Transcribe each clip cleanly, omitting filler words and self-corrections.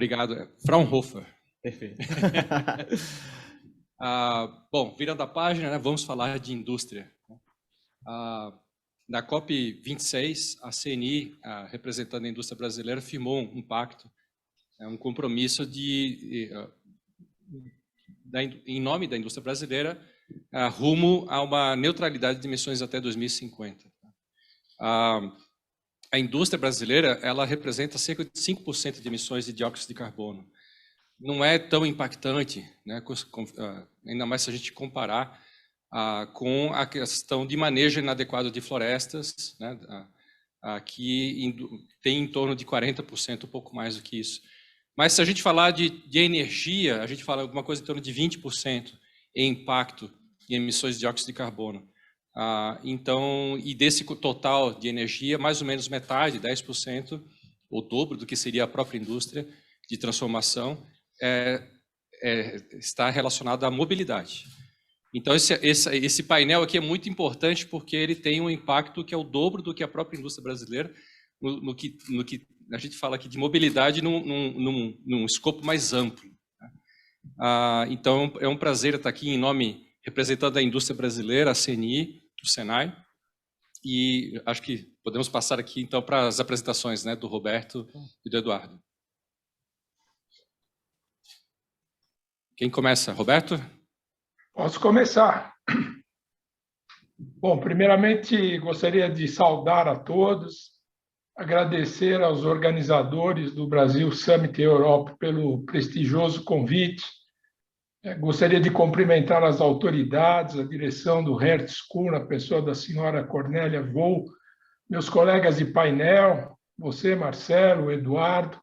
Obrigado. Fraunhofer. Perfeito. Bom, virando a página, né, vamos falar de indústria. Na COP26, a CNI, representando a indústria brasileira, firmou um pacto, um compromisso em nome da indústria brasileira, rumo a uma neutralidade de emissões até 2050. A indústria brasileira, ela representa cerca de 5% de emissões de dióxido de carbono. Não é tão impactante, né, ainda mais se a gente comparar com a questão de manejo inadequado de florestas, né, que tem em torno de 40%, um pouco mais do que isso. Mas se a gente falar de energia, a gente fala alguma coisa em torno de 20% em impacto em emissões de dióxido de carbono. Então, e desse total de energia, mais ou menos metade, 10%, o dobro do que seria a própria indústria de transformação, está relacionado à mobilidade. Então, esse painel aqui é muito importante porque ele tem um impacto que é o dobro do que a própria indústria brasileira, no que a gente fala aqui de mobilidade num escopo mais amplo. Então, é um prazer estar aqui em nome, representando a indústria brasileira, a CNI, o Senai, e acho que podemos passar aqui, então, para as apresentações, né, do Roberto e do Eduardo. Quem começa? Roberto? Posso começar. Bom, primeiramente, gostaria de saudar a todos, agradecer aos organizadores do Brasil Summit Europe pelo prestigioso convite. Gostaria de cumprimentar as autoridades, a direção do Hertz School, na pessoa da senhora Cornélia Vou, meus colegas de painel, você, Marcelo, Eduardo,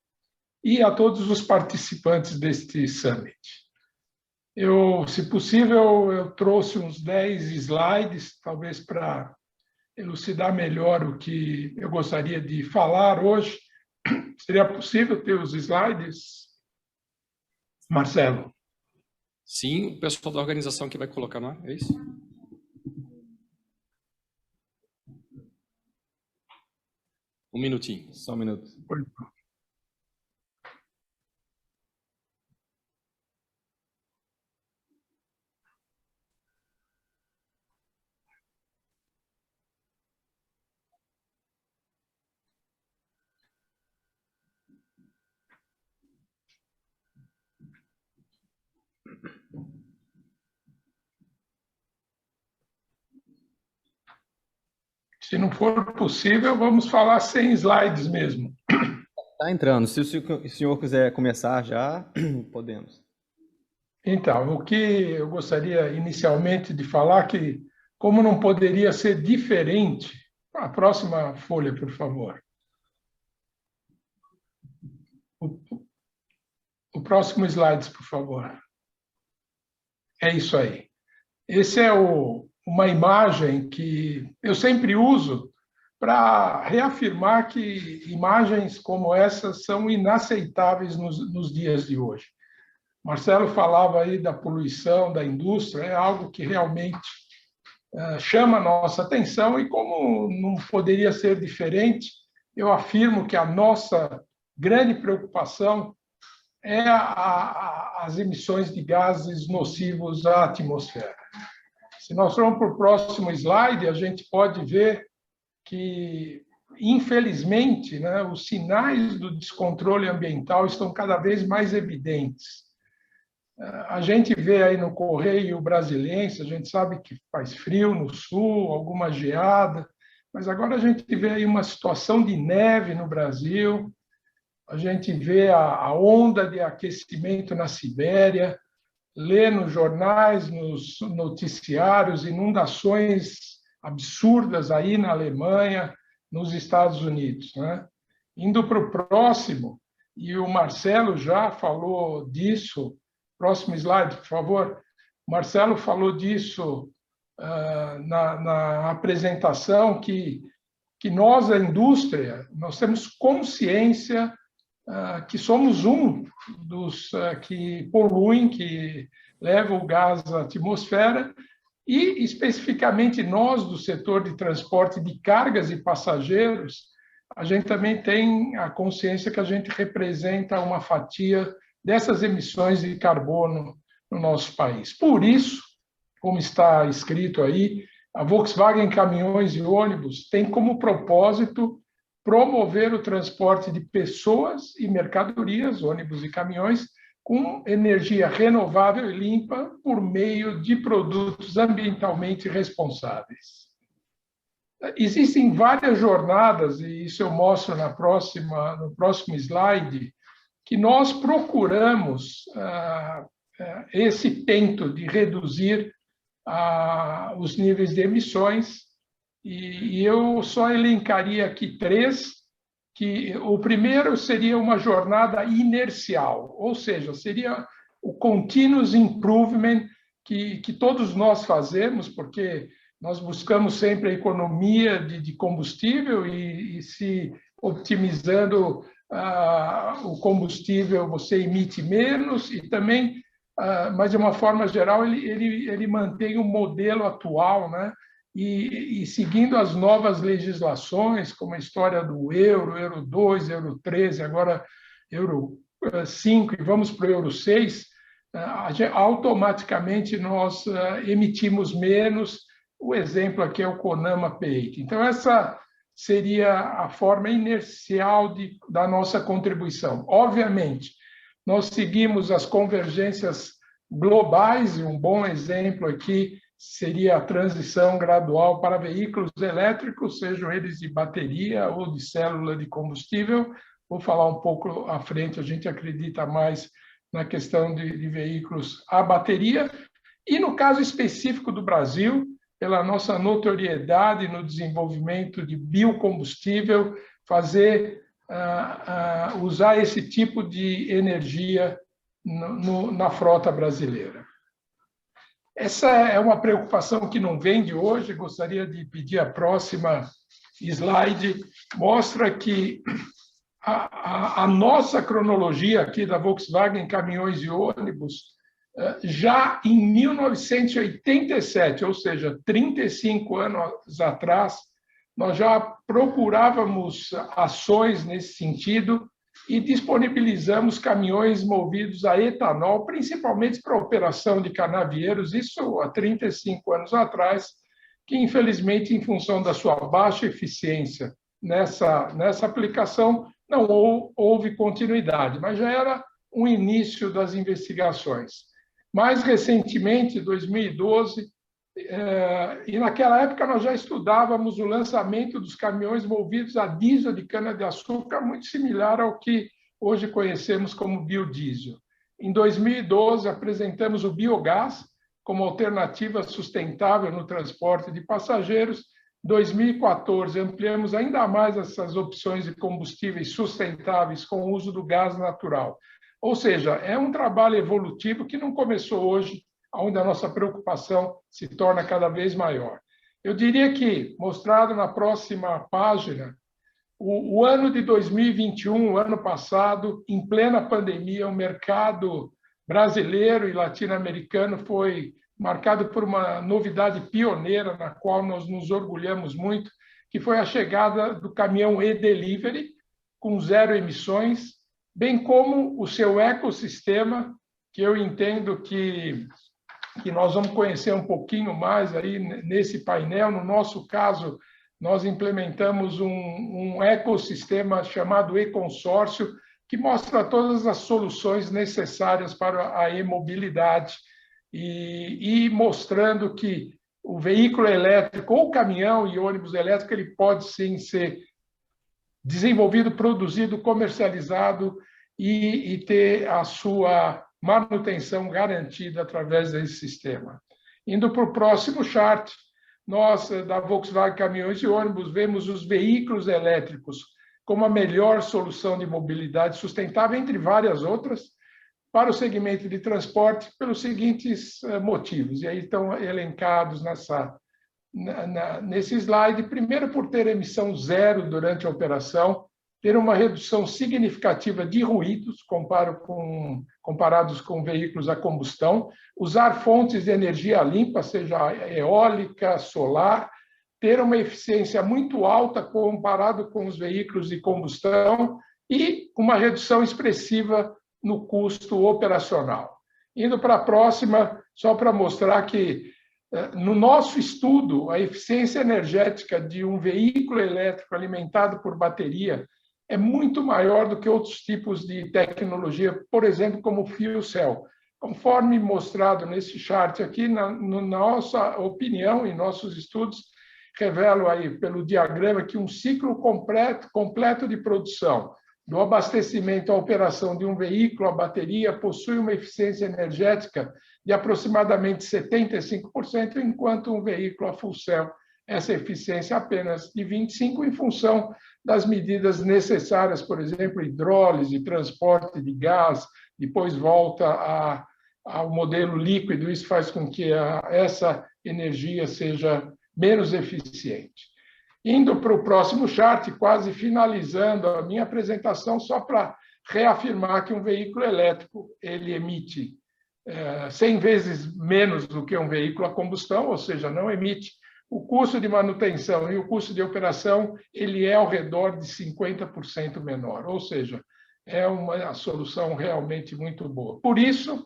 e a todos os participantes deste Summit. Se possível, eu trouxe uns 10 slides, talvez para elucidar melhor o que eu gostaria de falar hoje. Seria possível ter os slides, Marcelo? Sim, o pessoal da organização que vai colocar, não é? É isso? Um minutinho. Só um minuto. Se não for possível, vamos falar sem slides mesmo. Está entrando. Se o senhor quiser começar já, podemos. Então, o que eu gostaria inicialmente de falar que, como não poderia ser diferente, a próxima folha, por favor. O próximo slide, por favor. É isso aí. Esse é uma imagem que eu sempre uso para reafirmar que imagens como essas são inaceitáveis nos dias de hoje. Marcelo falava aí da poluição da indústria, é algo que realmente chama a nossa atenção e, como não poderia ser diferente, eu afirmo que a nossa grande preocupação é as emissões de gases nocivos à atmosfera. Se nós formos para o próximo slide, a gente pode ver que, infelizmente, né, os sinais do descontrole ambiental estão cada vez mais evidentes. A gente vê aí no Correio Brasiliense, a gente sabe que faz frio no sul, alguma geada, mas agora a gente vê aí uma situação de neve no Brasil, a gente vê a onda de aquecimento na Sibéria, lê nos jornais, nos noticiários, inundações absurdas aí na Alemanha, nos Estados Unidos, né? Indo para o próximo, e o Marcelo já falou disso, próximo slide, por favor. O Marcelo falou disso na apresentação, que nós, a indústria, nós temos consciência que somos um dos que poluem, que levam o gás à atmosfera, e especificamente nós do setor de transporte de cargas e passageiros a gente também tem a consciência que a gente representa uma fatia dessas emissões de carbono no nosso país. Por isso, como está escrito aí, a Volkswagen Caminhões e Ônibus tem como propósito promover o transporte de pessoas e mercadorias, ônibus e caminhões, com energia renovável e limpa por meio de produtos ambientalmente responsáveis. Existem várias jornadas, e isso eu mostro no próximo slide, que nós procuramos esse tento de reduzir os níveis de emissões, e eu só elencaria aqui 3, que o primeiro seria uma jornada inercial, ou seja, seria o continuous improvement que todos nós fazemos, porque nós buscamos sempre a economia de combustível e se optimizando o combustível, você emite menos e também, mas de uma forma geral, ele mantém o modelo atual, né? E seguindo as novas legislações, como a história do Euro 2, Euro 3, agora Euro 5 e vamos para o Euro 6, automaticamente nós emitimos menos. O exemplo aqui é o CONAMA P8. Então, essa seria a forma inercial da nossa contribuição. Obviamente, nós seguimos as convergências globais, e um bom exemplo aqui seria a transição gradual para veículos elétricos, sejam eles de bateria ou de célula de combustível. Vou falar um pouco à frente, a gente acredita mais na questão de veículos a bateria. E no caso específico do Brasil, pela nossa notoriedade no desenvolvimento de biocombustível, usar esse tipo de energia na frota brasileira. Essa é uma preocupação que não vem de hoje, gostaria de pedir a próxima slide, mostra que a nossa cronologia aqui da Volkswagen Caminhões e Ônibus, já em 1987, ou seja, 35 anos atrás, nós já procurávamos ações nesse sentido e disponibilizamos caminhões movidos a etanol, principalmente para a operação de canavieiros, isso há 35 anos atrás, que infelizmente, em função da sua baixa eficiência nessa aplicação, não houve continuidade, mas já era um início das investigações. Mais recentemente, 2012, e naquela época nós já estudávamos o lançamento dos caminhões movidos a diesel de cana-de-açúcar, muito similar ao que hoje conhecemos como biodiesel. Em 2012, apresentamos o biogás como alternativa sustentável no transporte de passageiros. Em 2014, ampliamos ainda mais essas opções de combustíveis sustentáveis com o uso do gás natural. Ou seja, é um trabalho evolutivo que não começou hoje, onde a nossa preocupação se torna cada vez maior. Eu diria que, mostrado na próxima página, o ano de 2021, o ano passado, em plena pandemia, o mercado brasileiro e latino-americano foi marcado por uma novidade pioneira, na qual nós nos orgulhamos muito, que foi a chegada do caminhão e-delivery, com 0 emissões, bem como o seu ecossistema, que eu entendo que nós vamos conhecer um pouquinho mais aí nesse painel. No nosso caso, nós implementamos um ecossistema chamado e-consórcio, que mostra todas as soluções necessárias para a e-mobilidade e mostrando que o veículo elétrico, ou caminhão e ônibus elétrico, ele pode sim ser desenvolvido, produzido, comercializado e ter a sua manutenção garantida através desse sistema. Indo para o próximo chart, nós, da Volkswagen Caminhões e Ônibus, vemos os veículos elétricos como a melhor solução de mobilidade sustentável, entre várias outras, para o segmento de transporte, pelos seguintes motivos, e aí estão elencados nesse slide. Primeiro, por ter emissão zero durante a operação, ter uma redução significativa de ruídos comparados com veículos a combustão, usar fontes de energia limpa, seja eólica, solar, ter uma eficiência muito alta comparado com os veículos de combustão e uma redução expressiva no custo operacional. Indo para a próxima, só para mostrar que, no nosso estudo, a eficiência energética de um veículo elétrico alimentado por bateria é muito maior do que outros tipos de tecnologia, por exemplo, como o fuel cell. Conforme mostrado nesse chart aqui, na nossa opinião e nossos estudos, revelo aí pelo diagrama que um ciclo completo de produção, do abastecimento à operação de um veículo a bateria, possui uma eficiência energética de aproximadamente 75%, enquanto um veículo a fuel cell, essa eficiência é apenas de 25%, em função das medidas necessárias, por exemplo, hidrólise, transporte de gás, depois volta ao modelo líquido, isso faz com que essa energia seja menos eficiente. Indo para o próximo chart, quase finalizando a minha apresentação, só para reafirmar que um veículo elétrico ele emite 100 vezes menos do que um veículo a combustão, ou seja, não emite. O custo de manutenção e o custo de operação ele é ao redor de 50% menor, ou seja, é uma solução realmente muito boa. Por isso,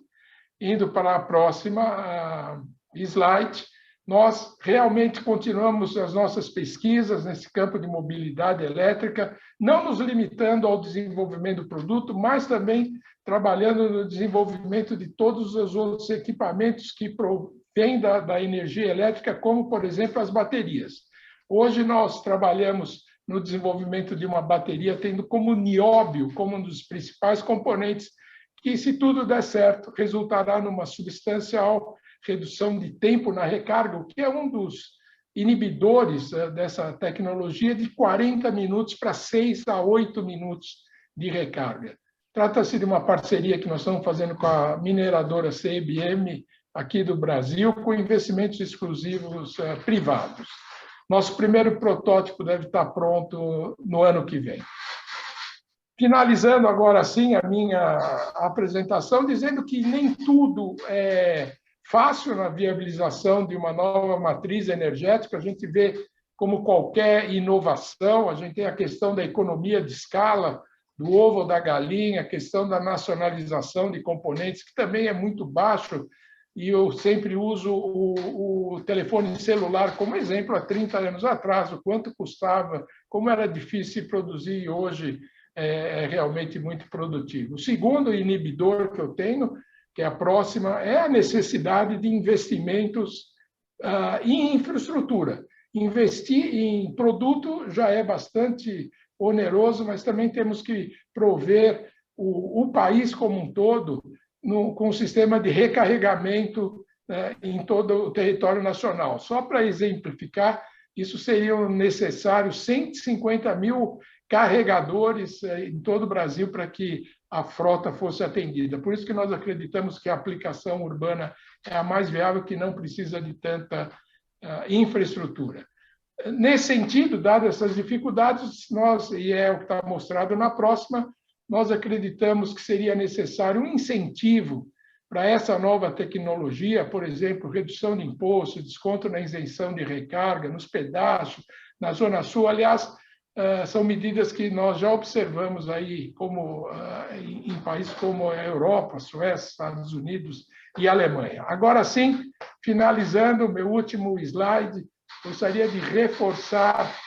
indo para a próxima slide, nós realmente continuamos as nossas pesquisas nesse campo de mobilidade elétrica, não nos limitando ao desenvolvimento do produto, mas também trabalhando no desenvolvimento de todos os outros equipamentos que provêm da energia elétrica, como, por exemplo, as baterias. Hoje nós trabalhamos no desenvolvimento de uma bateria, tendo como nióbio como um dos principais componentes, que, se tudo der certo, resultará numa substancial redução de tempo na recarga, o que é um dos inibidores dessa tecnologia, de 40 minutos para 6 a 8 minutos de recarga. Trata-se de uma parceria que nós estamos fazendo com a mineradora CBM aqui do Brasil, com investimentos exclusivos privados. Nosso primeiro protótipo deve estar pronto no ano que vem. Finalizando agora sim a minha apresentação, dizendo que nem tudo é fácil na viabilização de uma nova matriz energética. A gente vê como qualquer inovação, a gente tem a questão da economia de escala, do ovo ou da galinha, a questão da nacionalização de componentes, que também é muito baixo, e eu sempre uso o telefone celular como exemplo. Há 30 anos atrás, o quanto custava, como era difícil produzir, e hoje é realmente muito produtivo. O segundo inibidor que eu tenho, que é a próxima, é a necessidade de investimentos em infraestrutura. Investir em produto já é bastante oneroso, mas também temos que prover o país como um todo com um sistema de recarregamento em todo o território nacional. Só para exemplificar, isso seriam necessários 150 mil carregadores em todo o Brasil para que a frota fosse atendida. Por isso que nós acreditamos que a aplicação urbana é a mais viável, que não precisa de tanta infraestrutura. Nesse sentido, dadas essas dificuldades, e é o que está mostrado na próxima, nós acreditamos que seria necessário um incentivo para essa nova tecnologia, por exemplo, redução de imposto, desconto na isenção de recarga, nos pedágios, na Zona Sul. Aliás, são medidas que nós já observamos aí em países como a Europa, a Suécia, Estados Unidos e a Alemanha. Agora sim, finalizando o meu último slide, gostaria de reforçar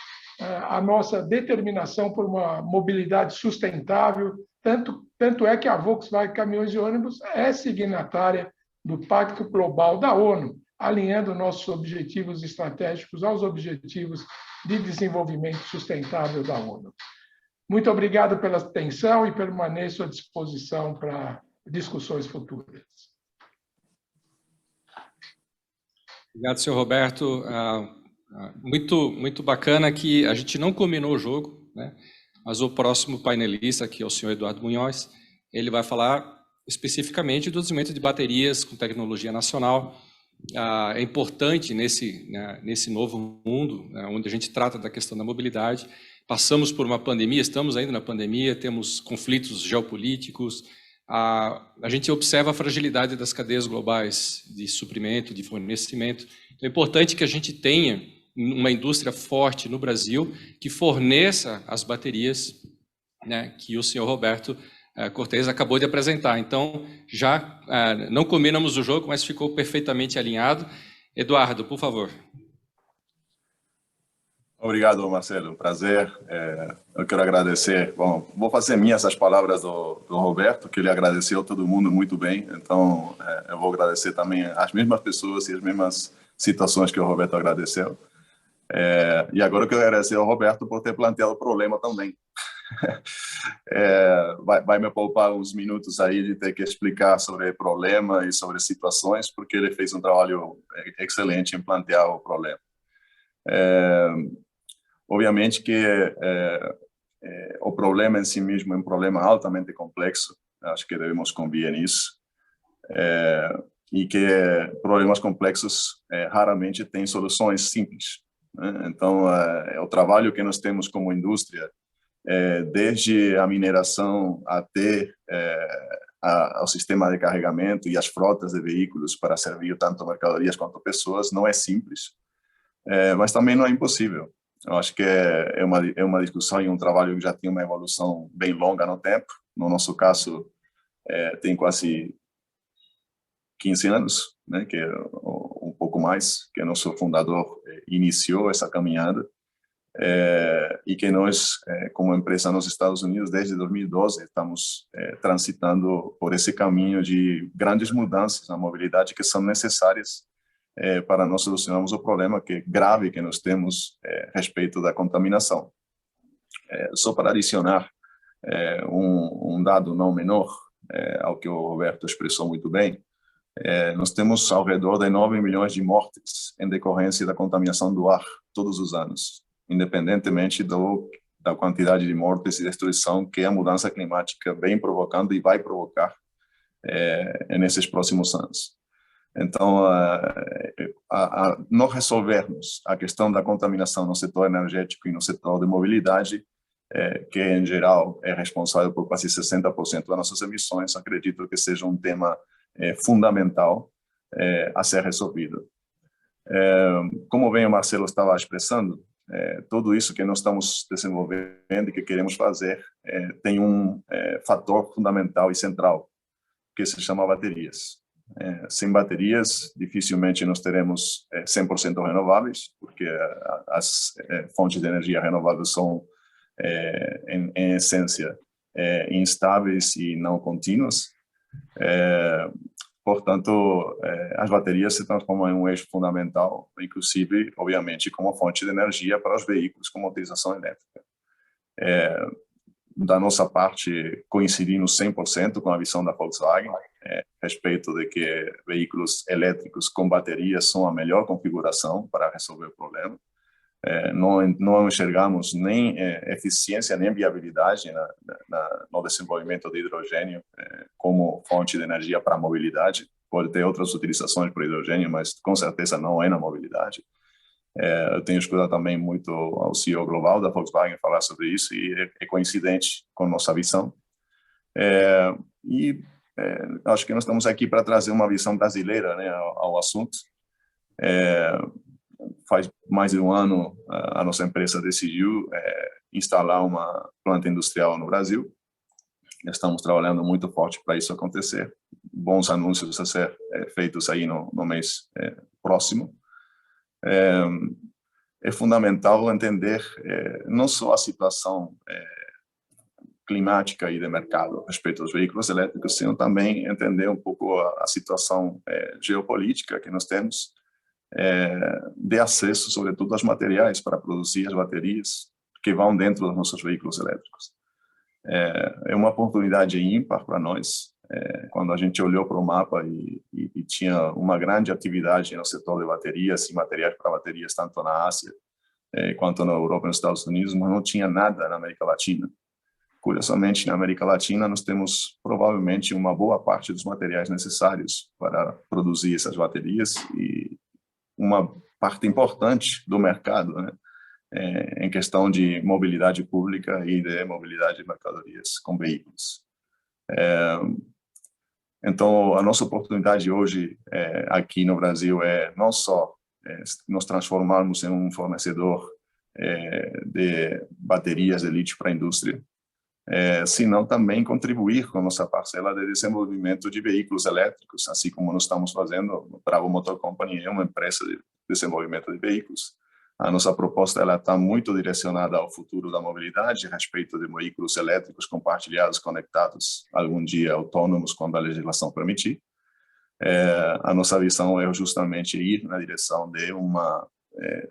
a nossa determinação por uma mobilidade sustentável, tanto é que a Volkswagen Caminhões e Ônibus é signatária do Pacto Global da ONU, alinhando nossos objetivos estratégicos aos objetivos de desenvolvimento sustentável da ONU. Muito obrigado pela atenção e permaneço à disposição para discussões futuras. Obrigado, senhor Roberto. Muito bacana que a gente não combinou o jogo, né? Mas o próximo painelista, que é o senhor Eduardo Munhoz, ele vai falar especificamente do desenvolvimento de baterias com tecnologia nacional. É importante nesse novo mundo, onde a gente trata da questão da mobilidade. Passamos por uma pandemia, estamos ainda na pandemia, temos conflitos geopolíticos, a gente observa a fragilidade das cadeias globais de suprimento, de fornecimento. Então, é importante que a gente tenha uma indústria forte no Brasil que forneça as baterias, né, que o senhor Roberto Cortes acabou de apresentar. Então, já não combinamos o jogo, mas ficou perfeitamente alinhado. Eduardo, por favor. Obrigado, Marcelo. Prazer. Eu quero agradecer. Bom, vou fazer minhas as palavras do Roberto, que ele agradeceu todo mundo muito bem. Então, eu vou agradecer também as mesmas pessoas e as mesmas situações que o Roberto agradeceu. E agora eu quero agradecer ao Roberto por ter planteado o problema também. Vai me poupar uns minutos aí de ter que explicar sobre o problema e sobre situações, porque ele fez um trabalho excelente em plantear o problema. Obviamente que o problema em si mesmo é um problema altamente complexo, acho que devemos convir nisso, e que problemas complexos raramente têm soluções simples, né? Então, o trabalho que nós temos como indústria, desde a mineração até ao sistema de carregamento e as frotas de veículos para servir tanto mercadorias quanto pessoas, não é simples, mas também não é impossível. Eu acho que é uma discussão e um trabalho que já tem uma evolução bem longa no tempo. No nosso caso, tem quase 15 anos, né, que é um pouco mais, que o nosso fundador iniciou essa caminhada, e que nós, como empresa nos Estados Unidos, desde 2012, estamos transitando por esse caminho de grandes mudanças na mobilidade que são necessárias para nós solucionarmos o problema grave que nós temos a respeito da contaminação. Só para adicionar um dado não menor ao que o Roberto expressou muito bem, nós temos ao redor de 9 milhões de mortes em decorrência da contaminação do ar todos os anos, independentemente da quantidade de mortes e destruição que a mudança climática vem provocando e vai provocar nesses próximos anos. Então, não resolvermos a questão da contaminação no setor energético e no setor de mobilidade, que em geral é responsável por quase 60% das nossas emissões, acredito que seja um tema fundamental a ser resolvido. Como bem o Marcelo estava expressando, tudo isso que nós estamos desenvolvendo e que queremos fazer tem um fator fundamental e central, que se chama baterias. Sem baterias, dificilmente nós teremos 100% renováveis, porque as fontes de energia renováveis são, em essência, instáveis e não contínuas. Portanto, as baterias se transformam em um eixo fundamental, inclusive, obviamente, como fonte de energia para os veículos com motorização elétrica. Da nossa parte, coincidimos 100% com a visão da Volkswagen, a respeito de que veículos elétricos com baterias são a melhor configuração para resolver o problema. Não enxergamos nem eficiência nem viabilidade no desenvolvimento de hidrogênio como fonte de energia para a mobilidade. Pode ter outras utilizações para o hidrogênio, mas com certeza não é na mobilidade. Eu tenho escutado também muito ao CEO global da Volkswagen falar sobre isso e é coincidente com nossa visão. Acho que nós estamos aqui para trazer uma visão brasileira, né, ao assunto. Faz mais de um ano a nossa empresa decidiu instalar uma planta industrial no Brasil. Estamos trabalhando muito forte para isso acontecer. Bons anúncios a ser feitos aí no mês próximo. É fundamental entender não só a situação climática e de mercado a respeito dos veículos elétricos, sino também entender um pouco a situação geopolítica que nós temos de acesso, sobretudo, aos materiais para produzir as baterias que vão dentro dos nossos veículos elétricos. É uma oportunidade ímpar para nós. Quando a gente olhou para o mapa e tinha uma grande atividade no setor de baterias e materiais para baterias, tanto na Ásia quanto na Europa e nos Estados Unidos, mas não tinha nada na América Latina. Curiosamente, na América Latina, nós temos provavelmente uma boa parte dos materiais necessários para produzir essas baterias e uma parte importante do mercado, né, em questão de mobilidade pública e de mobilidade de mercadorias com veículos. Então, a nossa oportunidade hoje aqui no Brasil é não só nos transformarmos em um fornecedor de baterias de lítio para a indústria, senão também contribuir com nossa parcela de desenvolvimento de veículos elétricos, assim como nós estamos fazendo. Bravo Motor Company é uma empresa de desenvolvimento de veículos. A nossa proposta está muito direcionada ao futuro da mobilidade, a respeito de veículos elétricos compartilhados, conectados, algum dia autônomos, quando a legislação permitir. A nossa visão é justamente ir na direção de uma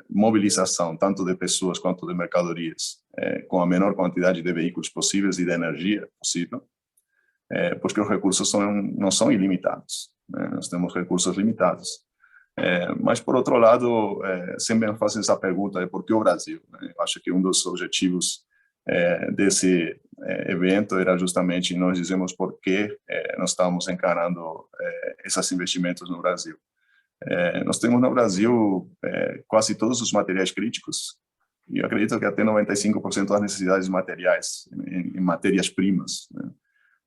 mobilização, tanto de pessoas quanto de mercadorias, com a menor quantidade de veículos possíveis e de energia possível, porque os recursos não são ilimitados, né? Nós temos recursos limitados. Mas, por outro lado, sempre me fazem essa pergunta, por que o Brasil? Eu acho que um dos objetivos desse evento era justamente nós dizemos por que nós estamos encarando esses investimentos no Brasil. Nós temos no Brasil quase todos os materiais críticos, e eu acredito que até 95% das necessidades materiais em matérias-primas, né?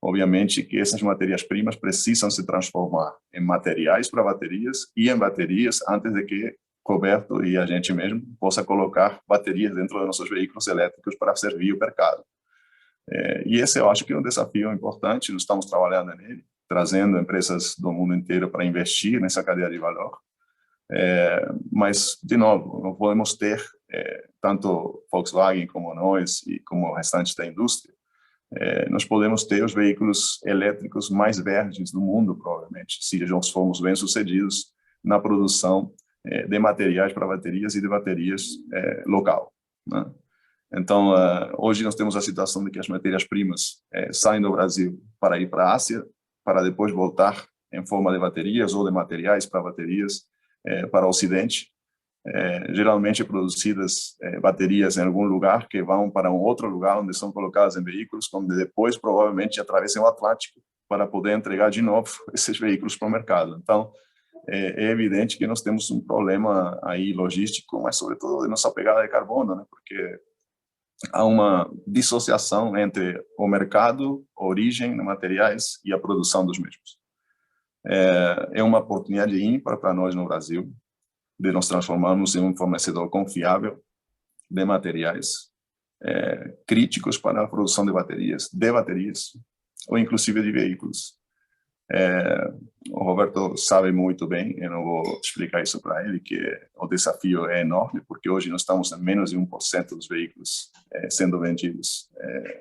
Obviamente que essas matérias-primas precisam se transformar em materiais para baterias e em baterias antes de que Roberto e a gente mesmo possa colocar baterias dentro dos nossos veículos elétricos para servir o mercado. E esse eu acho que é um desafio importante, nós estamos trabalhando nele, trazendo empresas do mundo inteiro para investir nessa cadeia de valor. Mas, de novo, não podemos ter, tanto Volkswagen como nós e como o restante da indústria, nós podemos ter os veículos elétricos mais verdes do mundo, provavelmente, se nós formos bem-sucedidos na produção de materiais para baterias e de baterias local, né? Então, hoje nós temos a situação de que as matérias-primas saem do Brasil para ir para a Ásia, para depois voltar em forma de baterias ou de materiais para baterias para o Ocidente. Geralmente produzidas baterias em algum lugar que vão para um outro lugar onde são colocadas em veículos, onde depois provavelmente atravessam o Atlântico para poder entregar de novo esses veículos para o mercado. Então, é evidente que nós temos um problema aí logístico, mas sobretudo de nossa pegada de carbono, né? Porque há uma dissociação entre o mercado, a origem de materiais e a produção dos mesmos. É uma oportunidade ímpar para nós no Brasil de nos transformarmos em um fornecedor confiável de materiais críticos para a produção de baterias ou inclusive de veículos. O Roberto sabe muito bem, eu não vou explicar isso para ele, que o desafio é enorme, porque hoje nós estamos em menos de 1% dos veículos sendo vendidos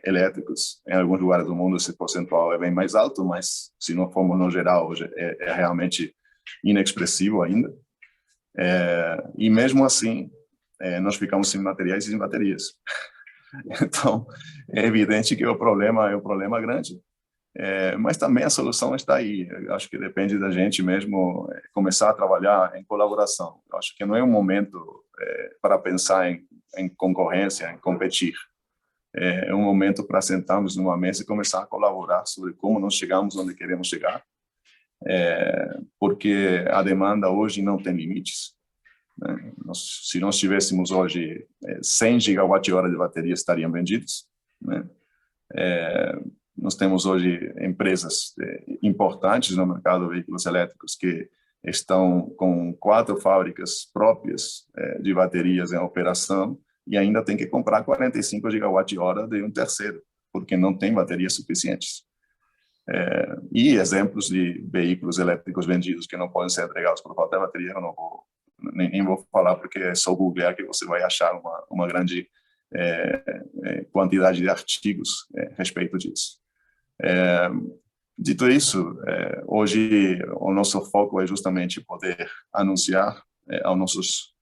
elétricos. Em alguns lugares do mundo esse percentual é bem mais alto, mas se não formos no geral, hoje é realmente inexpressivo ainda. E mesmo assim, nós ficamos sem materiais e sem baterias. Então, é evidente que o problema é um problema grande. Mas também a solução está aí. Eu acho que depende da gente mesmo começar a trabalhar em colaboração. Eu acho que não é um momento para pensar em concorrência, em competir. É um momento para sentarmos numa mesa e começar a colaborar sobre como nós chegamos onde queremos chegar, porque a demanda hoje não tem limites, né? Se nós tivéssemos hoje 100 gigawatt-hora de baterias estariam vendidos, né? Nós temos hoje empresas importantes no mercado de veículos elétricos que estão com 4 fábricas próprias de baterias em operação e ainda tem que comprar 45 gigawatt-hora de um terceiro, porque não tem baterias suficientes. E exemplos de veículos elétricos vendidos que não podem ser entregados por falta de bateria, eu não vou, nem vou falar, porque é só googlear que você vai achar uma grande quantidade de artigos a respeito disso. Dito isso, hoje o nosso foco é justamente poder anunciar aos nossos,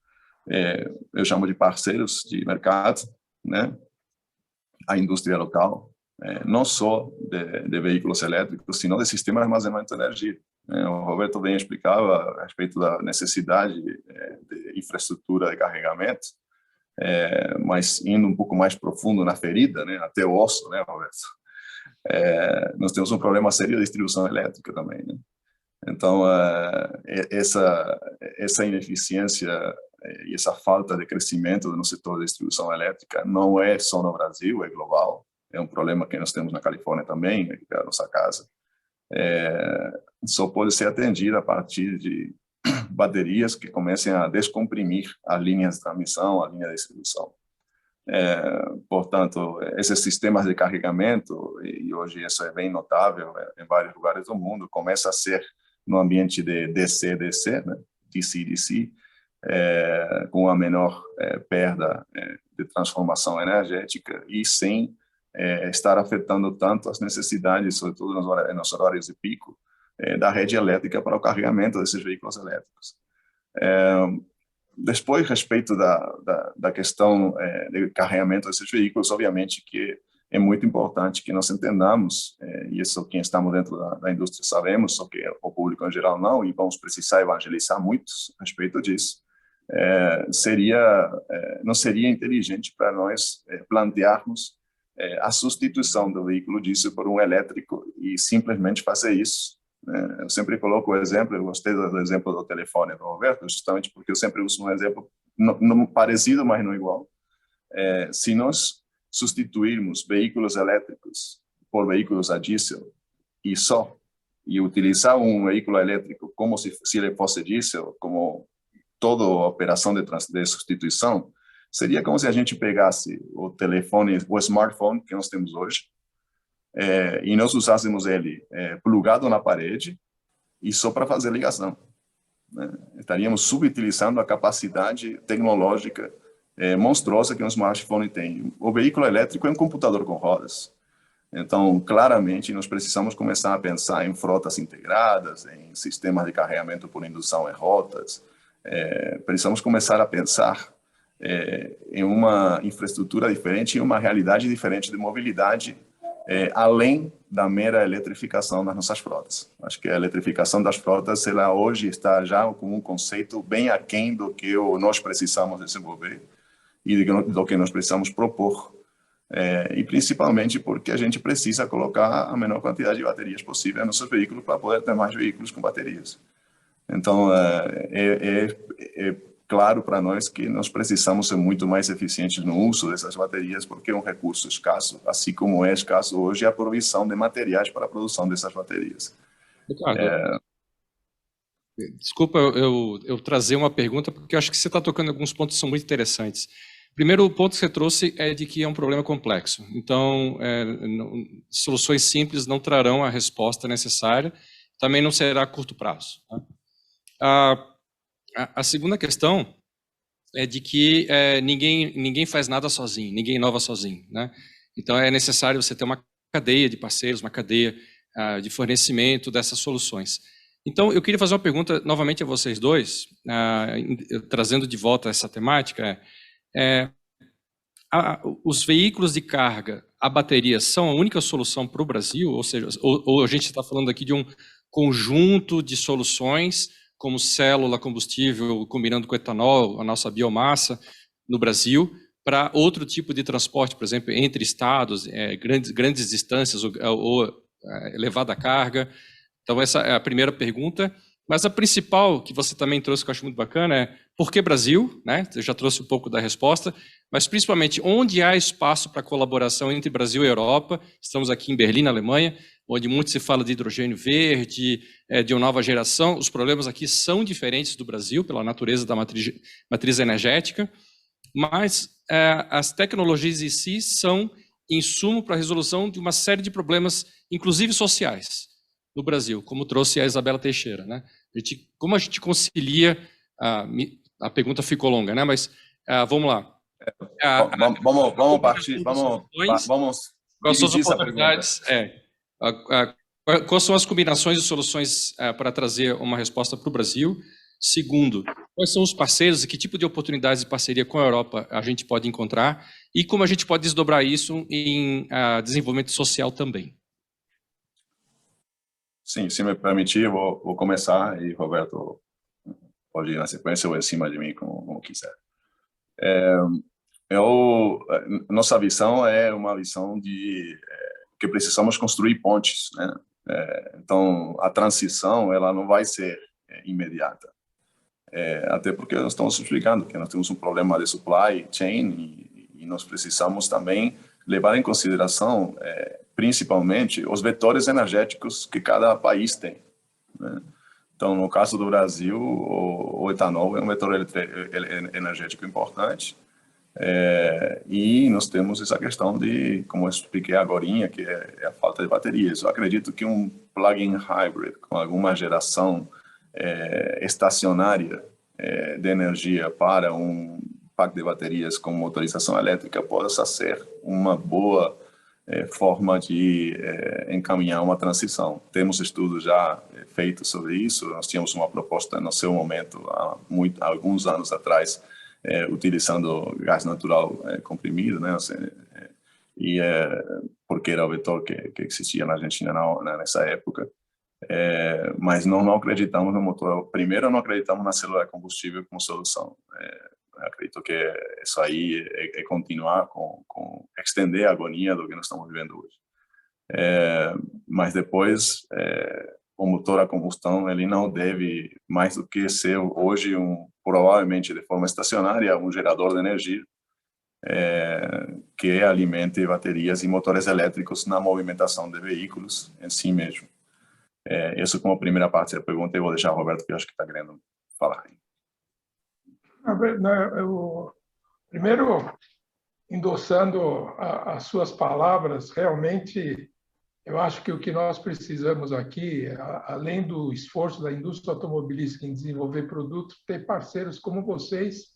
eu chamo de parceiros de mercado, né, a indústria local, não só de veículos elétricos, sino de sistemas de armazenamento de energia. O Roberto bem explicava a respeito da necessidade de infraestrutura de carregamento, mas indo um pouco mais profundo na ferida, né, até o osso, né, Roberto? Nós temos um problema sério de distribuição elétrica também, né? Então, essa ineficiência e essa falta de crescimento no setor de distribuição elétrica não é só no Brasil, é global. É um problema que nós temos na Califórnia também, que é a nossa casa. Só pode ser atendido a partir de baterias que comecem a descomprimir as linhas de transmissão, a linha de distribuição. Portanto, esses sistemas de carregamento, e hoje isso é bem notável em vários lugares do mundo, começa a ser no ambiente de DC-DC, né? DC-DC, com a menor perda de transformação energética e sem estar afetando tanto as necessidades, sobretudo nos horários de pico, da rede elétrica para o carregamento desses veículos elétricos. Depois, a respeito da questão de carregamento desses veículos, obviamente que é muito importante que nós entendamos, e isso quem estamos dentro da indústria sabemos, só que o público em geral não, e vamos precisar evangelizar muito a respeito disso, não seria inteligente para nós plantearmos a substituição do veículo diesel por um elétrico e simplesmente fazer isso. Eu sempre coloco o exemplo, eu gostei do exemplo do telefone do Roberto, justamente porque eu sempre uso um exemplo não parecido, mas não igual. Se nós substituirmos veículos elétricos por veículos a diesel e utilizar um veículo elétrico como se ele fosse diesel, como toda operação de substituição, seria como se a gente pegasse o telefone, o smartphone que nós temos hoje, e nós usássemos ele plugado na parede e só para fazer ligação. Estaríamos subutilizando a capacidade tecnológica monstruosa que um smartphone tem. O veículo elétrico é um computador com rodas. Então, claramente, nós precisamos começar a pensar em frotas integradas, em sistemas de carregamento por indução em rotas. Precisamos começar a pensar em uma infraestrutura diferente, em uma realidade diferente de mobilidade, além da mera eletrificação das nossas frotas. Acho que a eletrificação das frotas, ela hoje está já como um conceito bem aquém do que nós precisamos desenvolver e do que nós precisamos propor. E principalmente porque a gente precisa colocar a menor quantidade de baterias possível nos nossos veículos para poder ter mais veículos com baterias. Então, é claro para nós que nós precisamos ser muito mais eficientes no uso dessas baterias, porque é um recurso escasso, assim como é escasso hoje a provisão de materiais para a produção dessas baterias. Ricardo, desculpa eu trazer uma pergunta, porque eu acho que você está tocando em alguns pontos que são muito interessantes. Primeiro, o ponto que você trouxe é de que é um problema complexo. Então, soluções simples não trarão a resposta necessária, também não será a curto prazo. Tá? A segunda questão é de que ninguém faz nada sozinho, ninguém inova sozinho, né? Então, é necessário você ter uma cadeia de parceiros, uma cadeia de fornecimento dessas soluções. Então, eu queria fazer uma pergunta novamente a vocês dois, trazendo de volta essa temática. Os veículos de carga a bateria são a única solução para o Brasil? Ou seja, ou a gente está falando aqui de um conjunto de soluções, como célula combustível combinando com etanol, a nossa biomassa no Brasil, para outro tipo de transporte, por exemplo, entre estados, grandes distâncias ou elevada carga. Então, essa é a primeira pergunta. Mas a principal, que você também trouxe, que eu acho muito bacana, é por que Brasil? Né? Eu já trouxe um pouco da resposta, mas principalmente onde há espaço para colaboração entre Brasil e Europa. Estamos aqui em Berlim, na Alemanha, onde muito se fala de hidrogênio verde, de uma nova geração. Os problemas aqui são diferentes do Brasil, pela natureza da matriz energética, mas as tecnologias em si são insumo para a resolução de uma série de problemas, inclusive sociais, no Brasil, como trouxe a Isabela Teixeira, né? Como a gente concilia, a pergunta ficou longa, né? Mas vamos lá. Vamos partir, vamos quais são as oportunidades? Quais são as combinações de soluções para trazer uma resposta para o Brasil? Segundo, quais são os parceiros e que tipo de oportunidades de parceria com a Europa a gente pode encontrar e como a gente pode desdobrar isso em desenvolvimento social também? Sim, se me permitir, vou começar e Roberto pode ir na sequência ou em cima de mim, como quiser. Nossa visão é uma visão de que precisamos construir pontes, né? Então, a transição ela não vai ser imediata. Até porque nós estamos explicando que nós temos um problema de supply chain e nós precisamos também levar em consideração principalmente os vetores energéticos que cada país tem, né? Então, no caso do Brasil, o etanol é um vetor energético importante. E nós temos essa questão de, como eu expliquei agora, que é a falta de baterias. Eu acredito que um plug-in hybrid com alguma geração estacionária de energia para um pack de baterias com motorização elétrica possa ser uma boa forma de encaminhar uma transição. Temos estudos já feitos sobre isso. Nós tínhamos uma proposta no seu momento, há alguns anos atrás, utilizando gás natural comprimido, né? Porque era o vetor que existia na Argentina nessa época. Mas não acreditamos no motor. Primeiro, não acreditamos na célula de combustível como solução. Acredito que isso aí é continuar com estender a agonia do que nós estamos vivendo hoje. Mas depois, o motor a combustão, ele não deve, mais do que ser hoje, provavelmente de forma estacionária, um gerador de energia que alimente baterias e motores elétricos na movimentação de veículos em si mesmo. Isso como primeira parte da pergunta, eu vou deixar o Roberto, que eu acho que está querendo falar. Primeiro, endossando as suas palavras, realmente, eu acho que o que nós precisamos aqui, além do esforço da indústria automobilística em desenvolver produtos, ter parceiros como vocês,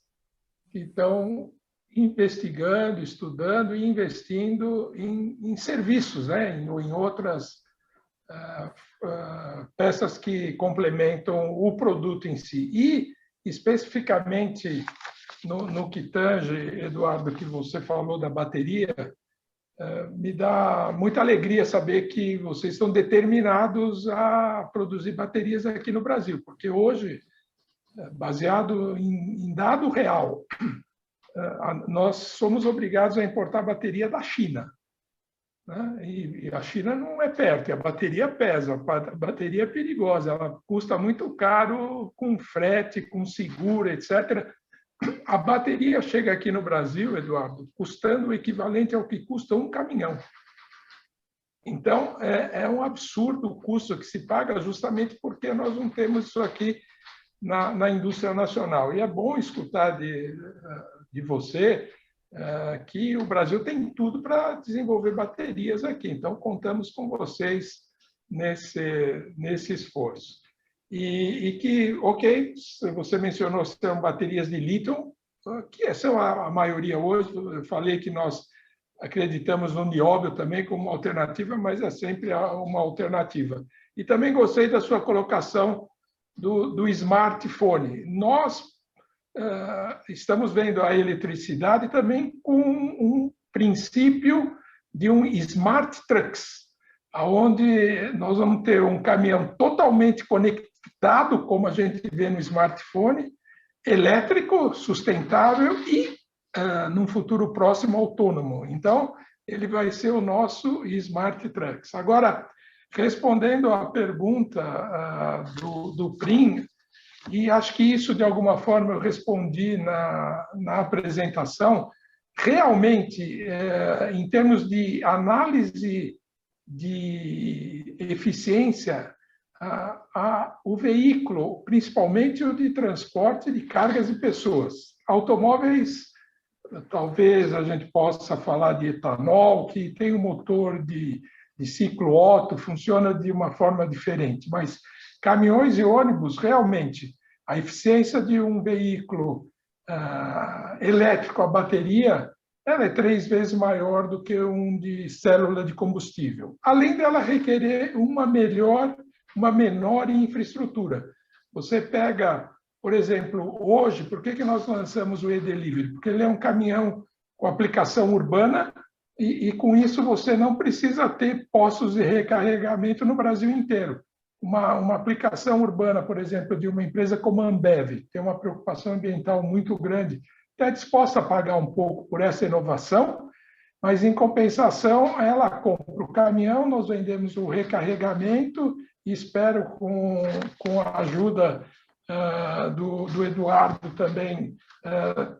que estão investigando, estudando e investindo em serviços, né? Em outras peças que complementam o produto em si. E, especificamente, no que tange, Eduardo, que você falou da bateria, me dá muita alegria saber que vocês estão determinados a produzir baterias aqui no Brasil, porque hoje, baseado em dado real, nós somos obrigados a importar bateria da China, né? E a China não é perto, e a bateria pesa, a bateria é perigosa, ela custa muito caro com frete, com seguro, etc. A bateria chega aqui no Brasil, Eduardo, custando o equivalente ao que custa um caminhão. Então, é um absurdo o custo que se paga justamente porque nós não temos isso aqui na indústria nacional. E é bom escutar de você que o Brasil tem tudo para desenvolver baterias aqui. Então, contamos com vocês nesse esforço. E que, ok, você mencionou que são baterias de lítio, que são a maioria hoje. Eu falei que nós acreditamos no nióbio também como uma alternativa, mas é sempre uma alternativa. E também gostei da sua colocação do smartphone. Nós estamos vendo a eletricidade também com um princípio de um smart trucks, onde nós vamos ter um caminhão totalmente conectado, como a gente vê no smartphone, elétrico, sustentável e, num futuro próximo, autônomo. Então, ele vai ser o nosso smart trucks. Agora, respondendo à pergunta do Prim, e acho que isso, de alguma forma, eu respondi na apresentação, realmente, em termos de análise de eficiência, o veículo, principalmente o de transporte de cargas e pessoas. Automóveis, talvez a gente possa falar de etanol, que tem um motor de ciclo Otto, funciona de uma forma diferente, mas caminhões e ônibus, realmente, a eficiência de um veículo elétrico a bateria, ela é 3 vezes maior do que um de célula de combustível, além dela requerer uma menor infraestrutura. Você pega, por exemplo, hoje, por que nós lançamos o e-Delivery? Porque ele é um caminhão com aplicação urbana e com isso você não precisa ter postos de recarregamento no Brasil inteiro. Uma aplicação urbana, por exemplo, de uma empresa como a Ambev, tem uma preocupação ambiental muito grande, está disposta a pagar um pouco por essa inovação, mas, em compensação, ela compra o caminhão, nós vendemos o recarregamento e espero, com a ajuda do Eduardo também,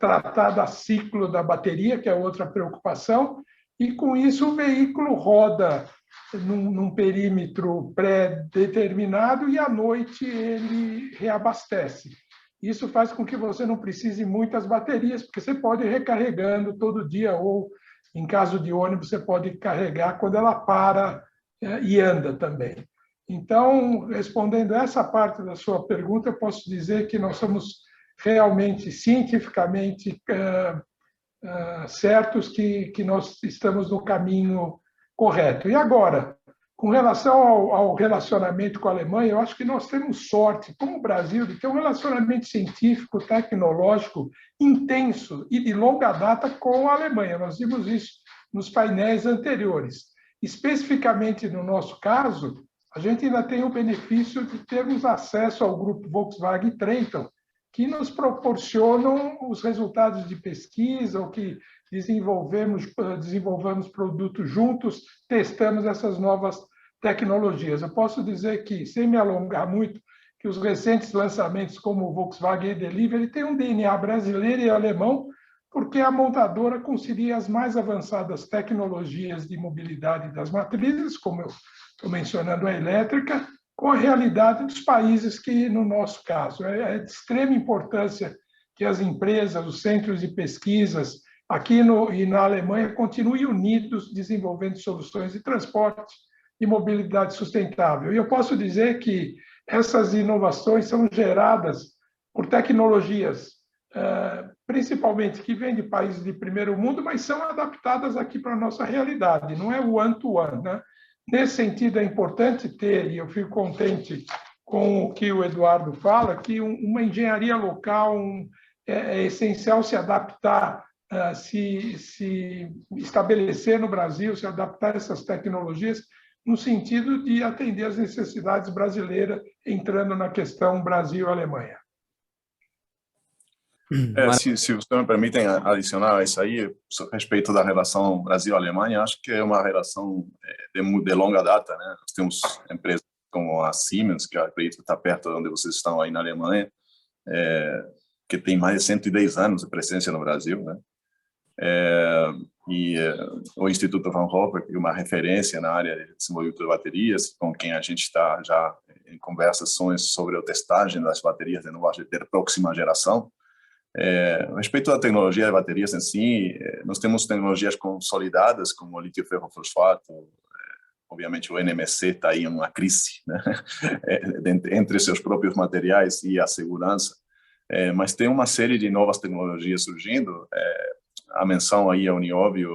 tratar da ciclo da bateria, que é outra preocupação, e, com isso, o veículo roda num perímetro pré-determinado e à noite ele reabastece. Isso faz com que você não precise muitas baterias, porque você pode ir recarregando todo dia, ou, em caso de ônibus, você pode carregar quando ela para e anda também. Então, respondendo essa parte da sua pergunta, eu posso dizer que nós somos realmente, cientificamente, certos que nós estamos no caminho correto. E agora, com relação ao relacionamento com a Alemanha, eu acho que nós temos sorte, como Brasil, de ter um relacionamento científico, tecnológico intenso e de longa data com a Alemanha. Nós vimos isso nos painéis anteriores. Especificamente no nosso caso, a gente ainda tem o benefício de termos acesso ao grupo Volkswagen Traton, que nos proporcionam os resultados de pesquisa, ou que desenvolvemos produtos juntos, testamos essas novas tecnologias. Eu posso dizer que, sem me alongar muito, que os recentes lançamentos como o Volkswagen e-Delivery têm um DNA brasileiro e alemão, porque a montadora concilia as mais avançadas tecnologias de mobilidade das matrizes, como eu estou mencionando a elétrica, com a realidade dos países que, no nosso caso, é de extrema importância que as empresas, os centros de pesquisas, aqui e na Alemanha, continuem unidos, desenvolvendo soluções de transporte e mobilidade sustentável. E eu posso dizer que essas inovações são geradas por tecnologias, principalmente que vêm de países de primeiro mundo, mas são adaptadas aqui para a nossa realidade, não é one-to-one, né? Nesse sentido, é importante ter, e eu fico contente com o que o Eduardo fala, que uma engenharia local é essencial se adaptar, se estabelecer no Brasil, se adaptar a essas tecnologias, no sentido de atender às necessidades brasileiras, entrando na questão Brasil-Alemanha. Se você me permitem adicionar isso aí, a respeito da relação Brasil-Alemanha, acho que é uma relação de longa data, né? Nós temos empresas como a Siemens, que eu acredito que está perto de onde vocês estão aí na Alemanha, que tem mais de 110 anos de presença no Brasil, né? O Instituto Fraunhofer, que é uma referência na área de desenvolvimento de baterias, com quem a gente está já em conversações sobre a testagem das baterias de próxima geração. A respeito da tecnologia de baterias em si, nós temos tecnologias consolidadas, como o lítio-ferro-fosfato, obviamente o NMC está aí em uma crise, né? Entre seus próprios materiais e a segurança, mas tem uma série de novas tecnologias surgindo. A menção aí ao nióbio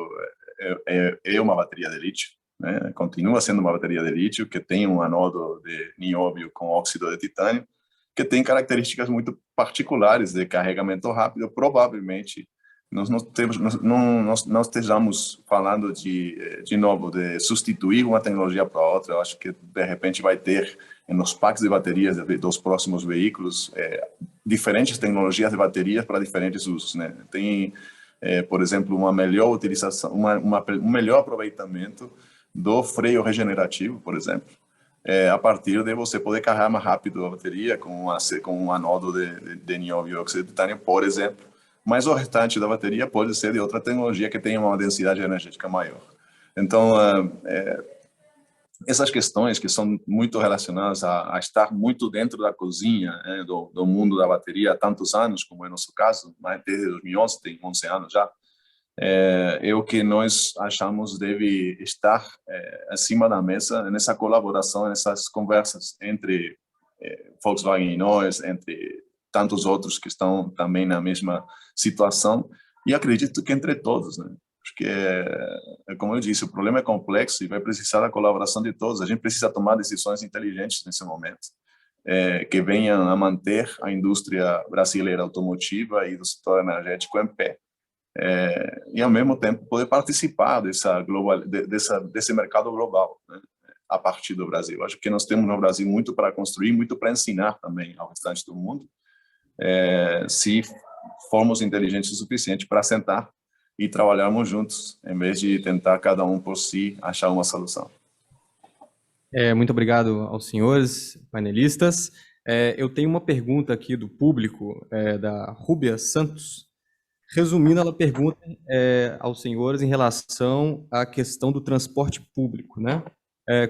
é uma bateria de lítio, né? Continua sendo uma bateria de lítio que tem um anodo de nióbio com óxido de titânio, que tem características muito particulares de carregamento rápido. Provavelmente nós não estejamos falando de novo de substituir uma tecnologia para outra. Eu acho que de repente vai ter nos packs de baterias dos próximos veículos diferentes tecnologias de baterias para diferentes usos, né? Tem, por exemplo, uma melhor utilização, um melhor aproveitamento do freio regenerativo, por exemplo, a partir de você poder carregar mais rápido a bateria com um anodo de nióbio e óxido de titânio, por exemplo. Mas o restante da bateria pode ser de outra tecnologia que tenha uma densidade energética maior. Então, essas questões que são muito relacionadas a estar muito dentro da cozinha, do mundo da bateria há tantos anos, como é o nosso caso, mas desde 2011, tem 11 anos já, é o que nós achamos deve estar acima da mesa nessa colaboração, nessas conversas entre Volkswagen e nós, entre tantos outros que estão também na mesma situação, e acredito que entre todos, né? Porque, como eu disse, o problema é complexo e vai precisar da colaboração de todos. A gente precisa tomar decisões inteligentes nesse momento, que venham a manter a indústria brasileira automotiva e do setor energético em pé. E, ao mesmo tempo, poder participar desse mercado global, né, a partir do Brasil. Acho que nós temos no Brasil muito para construir, muito para ensinar também ao restante do mundo, se formos inteligentes o suficiente para sentar e trabalharmos juntos, em vez de tentar cada um por si achar uma solução. Muito obrigado aos senhores painelistas. Eu tenho uma pergunta aqui do público, da Rúbia Santos. Resumindo, ela pergunta aos senhores em relação à questão do transporte público, né?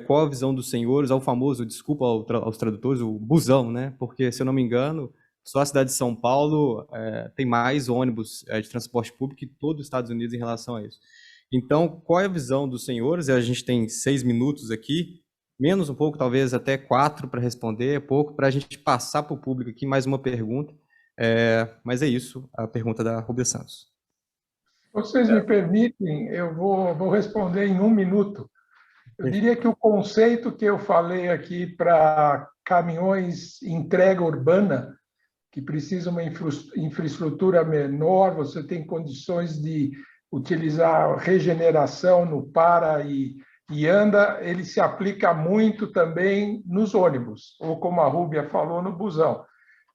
qual a visão dos senhores ao famoso, desculpa aos tradutores, o busão, né? Porque, se eu não me engano, só a cidade de São Paulo tem mais ônibus de transporte público que todo os Estados Unidos em relação a isso. Então, qual é a visão dos senhores? A gente tem 6 minutos aqui, menos um pouco, talvez até 4 para responder, é pouco, para a gente passar para o público aqui mais uma pergunta. Mas é isso, a pergunta da Rubia Santos. Vocês me permitem, eu vou responder em 1 minuto. Eu diria que o conceito que eu falei aqui para caminhões entrega urbana, que precisa uma infraestrutura menor, você tem condições de utilizar regeneração no para e anda, ele se aplica muito também nos ônibus, ou como a Rúbia falou, no busão.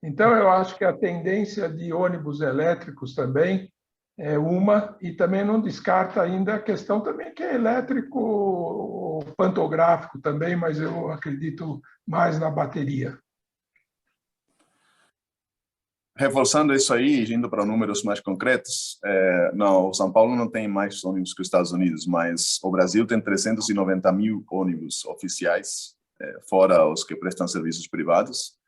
Então, eu acho que a tendência de ônibus elétricos também é uma, e também não descarta ainda a questão também que é elétrico pantográfico também, mas eu acredito mais na bateria. Reforçando isso aí, indo para números mais concretos, não, o São Paulo não tem mais ônibus que os Estados Unidos, mas o Brasil tem 390 mil ônibus oficiais, fora os que prestam serviços privados,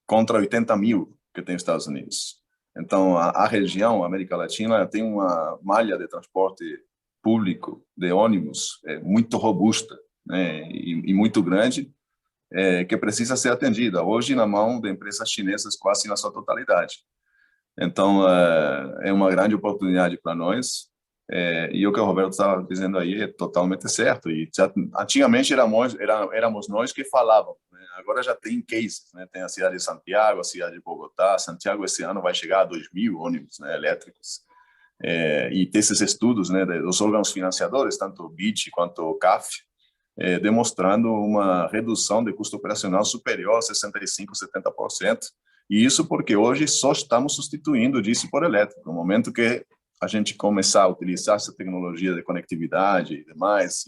contra 80 mil que tem os Estados Unidos. Então, a região, a América Latina, tem uma malha de transporte público de ônibus muito robusta, né, e muito grande, que precisa ser atendida, hoje na mão de empresas chinesas quase na sua totalidade. Então, é uma grande oportunidade para nós, e o que o Roberto estava dizendo aí é totalmente certo, e já, antigamente éramos nós que falávamos, né? Agora já tem cases, né? Tem a cidade de Santiago, a cidade de Bogotá. Santiago esse ano vai chegar a 2.000 ônibus, né, elétricos, e tem esses estudos, né, dos órgãos financiadores, tanto o BID quanto o CAF, demonstrando uma redução de custo operacional superior a 65%, 70%. E isso porque hoje só estamos substituindo diesel por elétrico. No momento que a gente começar a utilizar essa tecnologia de conectividade e demais,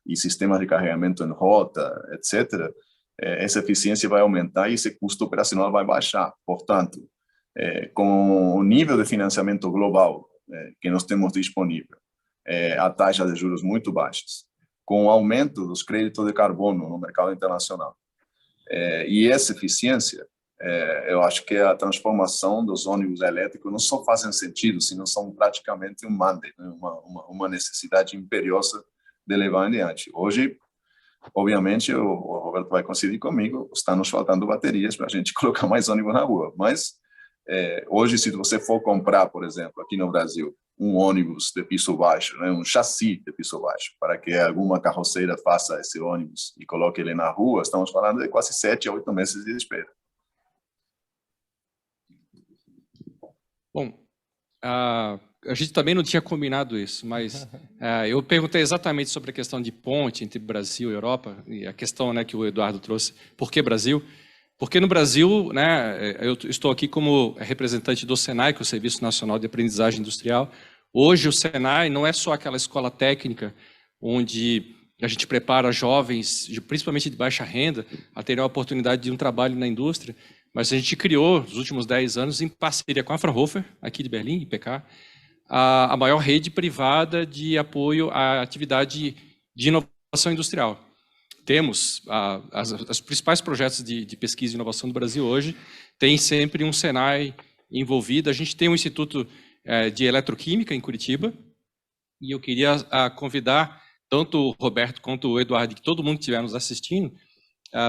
e sistemas de carregamento em rota, etc., essa eficiência vai aumentar e esse custo operacional vai baixar. Portanto, com o nível de financiamento global que nós temos disponível, a taxa de juros muito baixas, com o aumento dos créditos de carbono no mercado internacional. E essa eficiência, eu acho que a transformação dos ônibus elétricos não só fazem sentido, sino são praticamente um mandate, né? uma necessidade imperiosa de levar adiante. Hoje, obviamente, o Roberto vai coincidir comigo, está nos faltando baterias para a gente colocar mais ônibus na rua, mas hoje, se você for comprar, por exemplo, aqui no Brasil, um ônibus de piso baixo, né, um chassi de piso baixo, para que alguma carroceira faça esse ônibus e coloque ele na rua, estamos falando de quase 7 a 8 meses de espera. Bom, a gente também não tinha combinado isso, mas eu perguntei exatamente sobre a questão de ponte entre Brasil e Europa, e a questão, né, que o Eduardo trouxe, por que Brasil? Porque no Brasil, né, eu estou aqui como representante do SENAI, que é o Serviço Nacional de Aprendizagem Industrial. Hoje o SENAI não é só aquela escola técnica onde a gente prepara jovens, principalmente de baixa renda, a terem a oportunidade de um trabalho na indústria, mas a gente criou, nos últimos 10 anos, em parceria com a Fraunhofer, aqui de Berlim, IPK, a maior rede privada de apoio à atividade de inovação industrial. Temos os principais projetos de pesquisa e inovação do Brasil hoje, tem sempre um SENAI envolvido. A gente tem um Instituto de Eletroquímica em Curitiba, e eu queria convidar tanto o Roberto quanto o Eduardo, que todo mundo que estiver nos assistindo,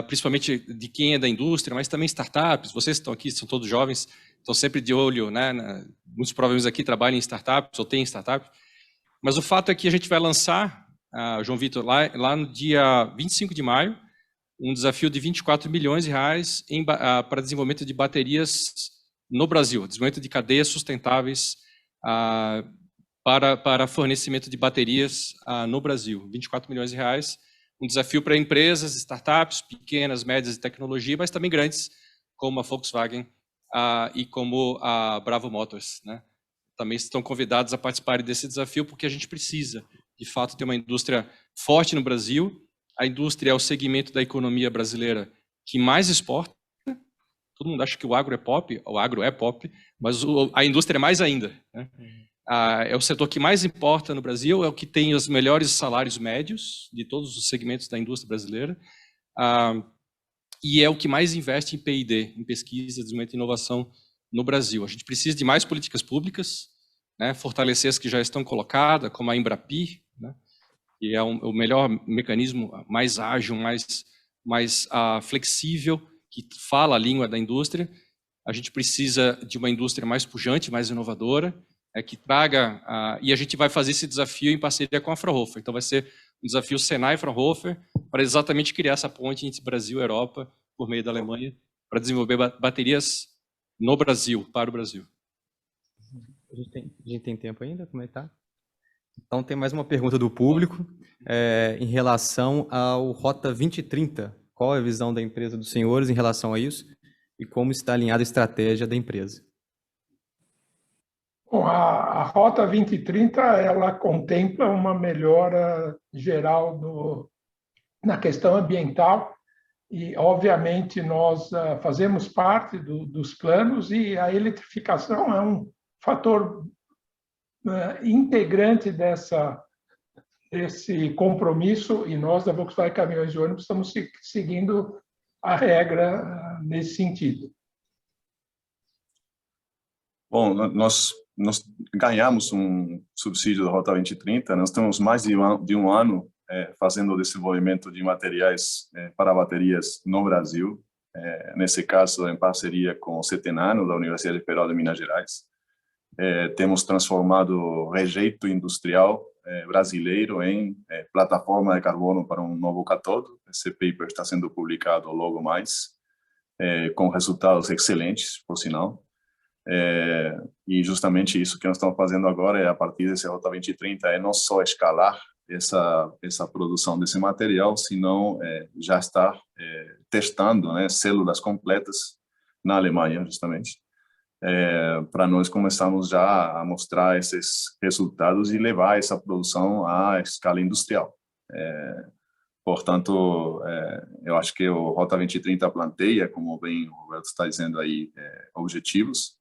principalmente de quem é da indústria, mas também startups. Vocês que estão aqui, são todos jovens, estão sempre de olho, né? Muitos provavelmente aqui trabalham em startups ou têm startups, mas o fato é que a gente vai lançar, João Vitor, lá no dia 25 de maio, um desafio de 24 milhões de reais para desenvolvimento de baterias no Brasil, desenvolvimento de cadeias sustentáveis para fornecimento de baterias no Brasil. 24 milhões de reais, um desafio para empresas, startups, pequenas, médias de tecnologia, mas também grandes, como a Volkswagen e como a Bravo Motors, né? Também estão convidados a participarem desse desafio, porque a gente precisa, de fato, ter uma indústria forte no Brasil. A indústria é o segmento da economia brasileira que mais exporta. Todo mundo acha que o agro é pop, mas a indústria é mais ainda, né? É o setor que mais importa no Brasil, é o que tem os melhores salários médios de todos os segmentos da indústria brasileira, e é o que mais investe em P&D, em pesquisa, desenvolvimento e inovação no Brasil. A gente precisa de mais políticas públicas, né, fortalecer as que já estão colocadas, como a Embrapi, né, que é o melhor mecanismo, mais ágil, mais flexível, que fala a língua da indústria. A gente precisa de uma indústria mais pujante, mais inovadora, que traga, e a gente vai fazer esse desafio em parceria com a Fraunhofer. Então vai ser um desafio Senai e Fraunhofer para exatamente criar essa ponte entre Brasil e Europa, por meio da Alemanha, para desenvolver baterias no Brasil, para o Brasil. A gente tem tempo ainda? Como é que tá? Então tem mais uma pergunta do público em relação ao Rota 2030. Qual é a visão da empresa dos senhores em relação a isso e como está alinhada a estratégia da empresa? Bom, a Rota 2030 ela contempla uma melhora geral na questão ambiental e, obviamente, nós fazemos parte dos planos e a eletrificação é um fator integrante desse compromisso e nós, da Volkswagen Caminhões e Ônibus, estamos seguindo a regra nesse sentido. Bom, nós ganhamos um subsídio da Rota 2030, nós temos mais de um ano fazendo o desenvolvimento de materiais para baterias no Brasil, nesse caso em parceria com o CETENANO, da Universidade Federal de Minas Gerais. Temos transformado rejeito industrial brasileiro em plataforma de carbono para um novo cátodo. Esse paper está sendo publicado logo mais, com resultados excelentes, por sinal. E justamente isso que nós estamos fazendo agora, a partir desse Rota 2030, é não só escalar essa produção desse material, senão já estar testando, né, células completas na Alemanha, justamente, para nós começarmos já a mostrar esses resultados e levar essa produção à escala industrial. Portanto, eu acho que o Rota 2030 planteia, como bem o Roberto está dizendo aí, objetivos.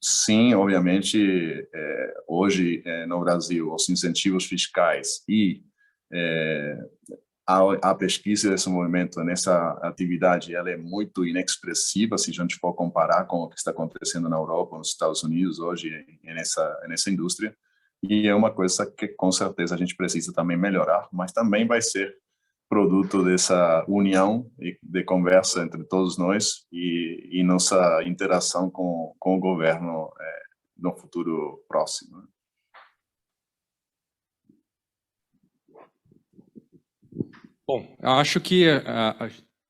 Sim, obviamente, hoje no Brasil, os incentivos fiscais e a pesquisa desse movimento nessa atividade ela é muito inexpressiva se a gente for comparar com o que está acontecendo na Europa, nos Estados Unidos hoje nessa indústria, e é uma coisa que com certeza a gente precisa também melhorar, mas também vai ser produto dessa união e de conversa entre todos nós e nossa interação com o governo no futuro próximo. Bom, eu acho que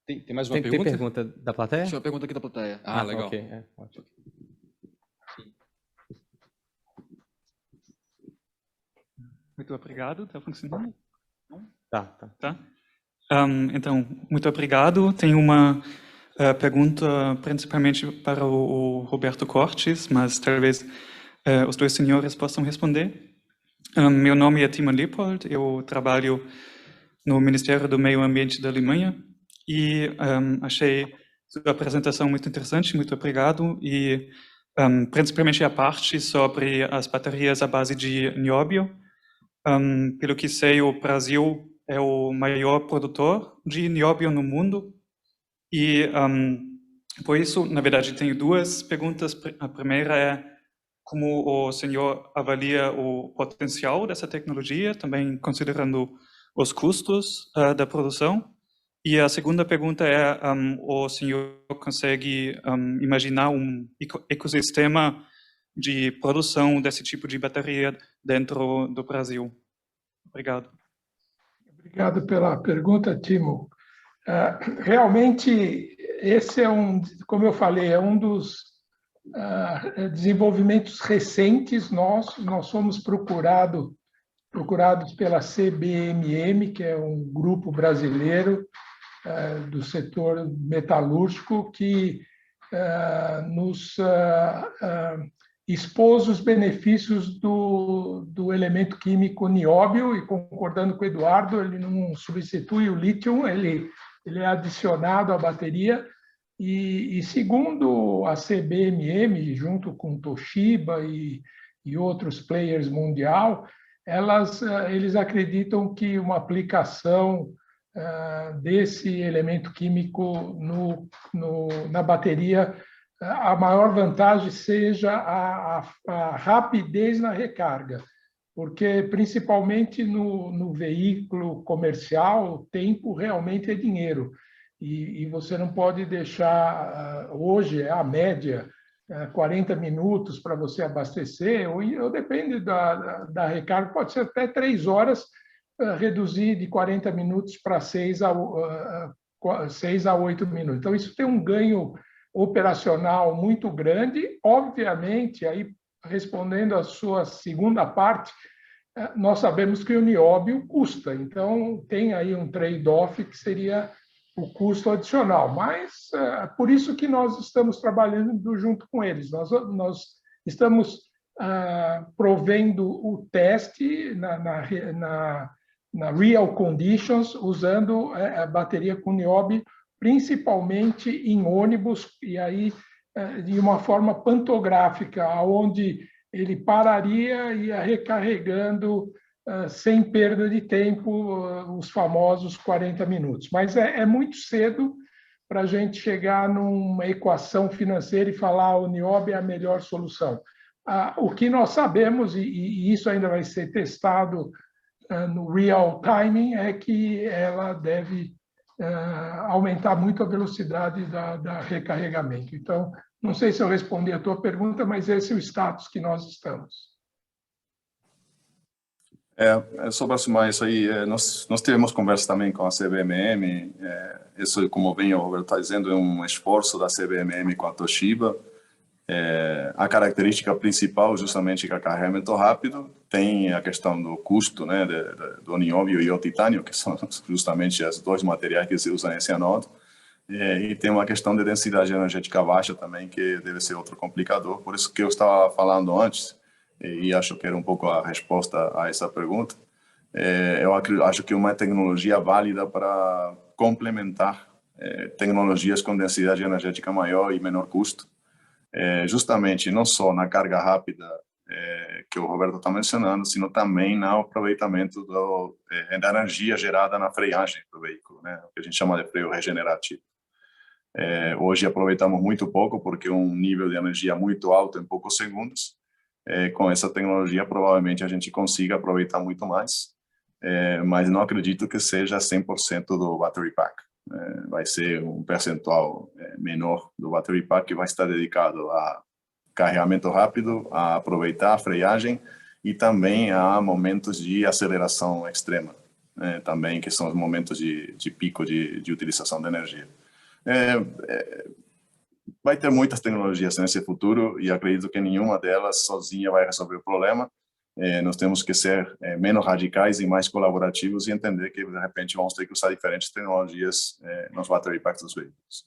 tem mais uma pergunta? Tem pergunta da plateia? Deixa eu pergunta aqui da plateia. Legal. Ok, ótimo. Muito obrigado. Está funcionando? Tá. Então, muito obrigado. Tenho uma pergunta principalmente para o Roberto Cortes, mas talvez os dois senhores possam responder. Meu nome é Timon Leopold, eu trabalho no Ministério do Meio Ambiente da Alemanha e achei sua apresentação muito interessante, muito obrigado, e principalmente a parte sobre as baterias à base de nióbio. Pelo que sei, o Brasil é o maior produtor de nióbio no mundo e, por isso, na verdade, tenho duas perguntas. A primeira é como o senhor avalia o potencial dessa tecnologia, também considerando os custos da produção. E a segunda pergunta é, o senhor consegue imaginar um ecossistema de produção desse tipo de bateria dentro do Brasil? Obrigado. Obrigado pela pergunta, Timo. Realmente, esse é como eu falei, é um dos desenvolvimentos recentes nossos. Nós somos procurados pela CBMM, que é um grupo brasileiro do setor metalúrgico, que nos expôs os benefícios do elemento químico nióbio, e concordando com o Eduardo, ele não substitui o lítio, ele é adicionado à bateria, E segundo a CBMM, junto com Toshiba e outros players mundial, eles acreditam que uma aplicação desse elemento químico na bateria, a maior vantagem seja a rapidez na recarga, porque principalmente no veículo comercial, o tempo realmente é dinheiro. E você não pode deixar, hoje, a média, 40 minutos para você abastecer, ou depende da recarga, pode ser até 3 horas, reduzir de 40 minutos para 6 a 8 minutos. Então, isso tem um ganho operacional muito grande. Obviamente, aí, respondendo à sua segunda parte, nós sabemos que o nióbio custa, então tem aí um trade-off que seria o custo adicional, mas por isso que nós estamos trabalhando junto com eles. Nós estamos provendo o teste na real conditions, usando a bateria com nióbio, principalmente em ônibus, e aí de uma forma pantográfica, onde ele pararia e ia recarregando sem perda de tempo, os famosos 40 minutos. Mas é muito cedo para a gente chegar numa equação financeira e falar o nióbio é a melhor solução. O que nós sabemos, e isso ainda vai ser testado no real timing, é que ela deve aumentar muito a velocidade da recarregamento. Então, não sei se eu respondi a tua pergunta, mas esse é o status que nós estamos. Sobre assumir isso aí, nós tivemos conversa também com a CBMM, isso, como bem o Roberto está dizendo, é um esforço da CBMM com a Toshiba. A característica principal, justamente, que é o carregamento rápido, tem a questão do custo, né, do nióbio e o titânio, que são justamente os dois materiais que se usam nesse anodo, e tem uma questão de densidade energética baixa também, que deve ser outro complicador. Por isso que eu estava falando antes, e acho que era um pouco a resposta a essa pergunta, eu acho que uma tecnologia válida para complementar tecnologias com densidade energética maior e menor custo, justamente não só na carga rápida que o Roberto está mencionando, sino também no aproveitamento da energia gerada na freagem do veículo, né? O que a gente chama de freio regenerativo. Hoje aproveitamos muito pouco, porque um nível de energia muito alto em poucos segundos. Com essa tecnologia, provavelmente a gente consiga aproveitar muito mais, mas não acredito que seja 100% do battery pack. Vai ser um percentual menor do battery pack que vai estar dedicado a carregamento rápido, a aproveitar a freagem e também a momentos de aceleração extrema, também, que são os momentos de pico de utilização de energia. Vai ter muitas tecnologias nesse futuro e acredito que nenhuma delas sozinha vai resolver o problema. Nós temos que ser menos radicais e mais colaborativos e entender que, de repente, vamos ter que usar diferentes tecnologias nos battery packs dos veículos.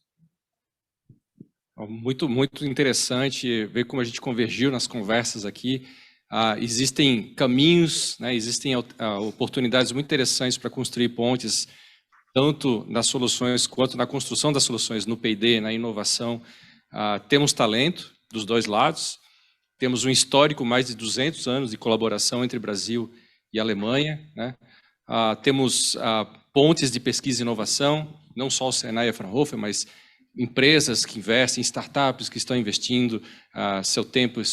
Muito, muito interessante ver como a gente convergiu nas conversas aqui. Existem caminhos, né, existem oportunidades muito interessantes para construir pontes, tanto nas soluções quanto na construção das soluções no P&D, na inovação. Temos talento dos dois lados, temos um histórico mais de 200 anos de colaboração entre Brasil e Alemanha, né? Temos pontes de pesquisa e inovação, não só o Senai e a Fraunhofer, mas empresas que investem, startups que estão investindo seu tempo e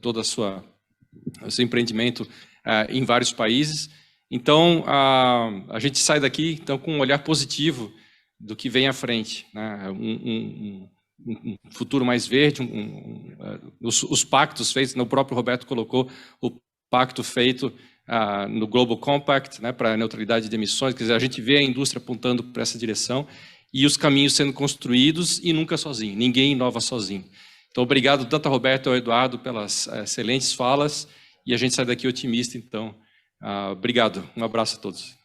todo o seu empreendimento em vários países. Então, a gente sai daqui então, com um olhar positivo do que vem à frente, né? Um futuro mais verde, os pactos feitos, o próprio Roberto colocou o pacto feito no Global Compact, né, para a neutralidade de emissões, quer dizer, a gente vê a indústria apontando para essa direção e os caminhos sendo construídos e nunca sozinho, ninguém inova sozinho. Então, obrigado tanto a Roberto e ao Eduardo pelas excelentes falas e a gente sai daqui otimista, então. Obrigado, um abraço a todos.